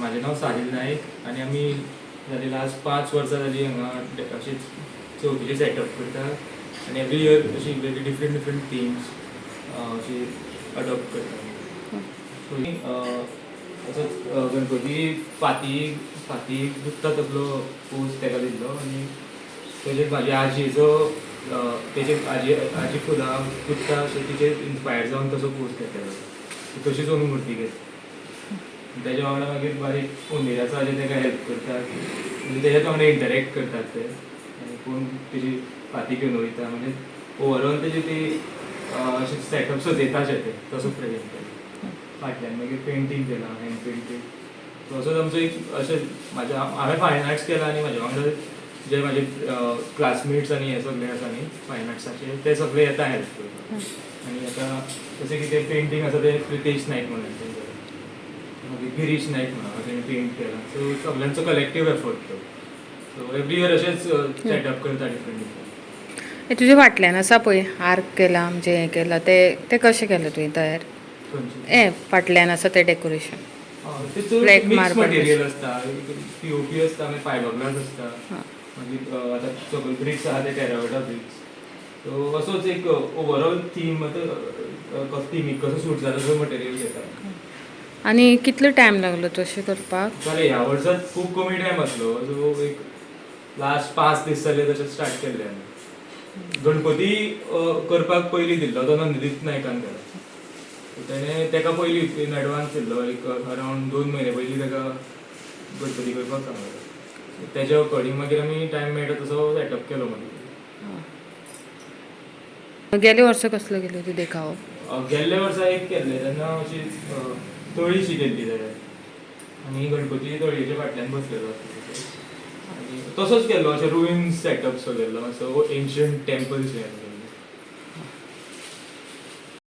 माझें नांव साहिल नायक आनी आमी जाली लास्ट 5 वर्सां जाली हांगा अशीच चवथीचे सेटअप करता आनी एवरी इयर अशी वेगळी डिफरंट थिम्स अशी अडॉप्ट करता. असोच गणपती फाती दुखता तसलो पोज ताका दिल्लो आनी तेजेर म्हाजी आजयेचो तेजेर आजी फुलां दुखता अशें तिचेर इन्स्पायर जावन तसो पोज घेतलेलो. तशीच अंदू मूर्ती घेतली. तेज्या वांगडा मागीर बारीक उंदीर आसा जे ताका हेल्प करतात म्हणजे तेज्याच वांगडा इंटरेक्ट करतात ते आनी कोण तेजी फाती घेवन वयता म्हणजे ओवरऑल तेजी ती अशें सेटअप सजयता ते तसो प्रेजेंट केला. फाटल्यान मागीर पेंटींग केलां हँड पेंटींग. सो असोच आमचो एक अशें हांवें फायन आर्ट्स केला आनी म्हाज्या वांगडा जे म्हाजे क्लासमेट्स आनी हे सगळे आसा न्ही फायन आर्ट्साचे ते सगळे येता हेल्प करपाक. आनी आतां जशें की ते पेंटींग आसा ते प्रितेश नायक म्हणून तेंचे मागीर गिरीश नायक म्हणून तेणें पेंट केला. सो सगळ्यांचो कलेक्टीव एफर्ट तो. सो एवरी इयर अशेंच सेटअप करता डिफरंट. तुजे फाटल्यान आसा पळय आर्क केला म्हणजे हें केला ते कशें केलें तुवें तयार? फाटल्यान आसा तें डेकोरेशन ब्लॅक मिक्स मटेरियल आसता, पीओपी आसता, मागीर फायबर ग्लास आसता, मागीर आतां सगळे ब्रिक्स आहा ते टेराकोटा ब्रिक्स. सो असोच एक ओवरऑल थीम थिमीक कसो सूट जाता तसो मटेरियल घेता. आनी कितलो टायम लागलो तशें करपाक? जालें ह्या वर्सांत खूब कमी टायम आसलो. सो एक लास्ट 5 दीस जाले तशें स्टार्ट केल्लें आमी. गणपती करपाक पयलीं दिल्लो तो नंददीप नायकान केलो. तेणें तेका पयलीं इन एडवान्स दिल्लो एक अरावंड 2 म्हयने पयलीं तेका गणपती करपाक सांगलेलो. तेज्या अकॉर्डिंग मागीर आमी टायम मेळटा तसो सेटअप केलो मागीर. गेले वर्सा कसलो केलो तूं देखावो? गेल्ल्या वर्सा एक केल्लें तेन्ना अशी तळीशी केल्ली तेजेर आनी गणपती तळयेच्या फाटल्यान बसलेलो आनी तसोच केल्लो अशें रुईन्स सेटअप सो केल्लो मातसो एन्शंट टेंपल्स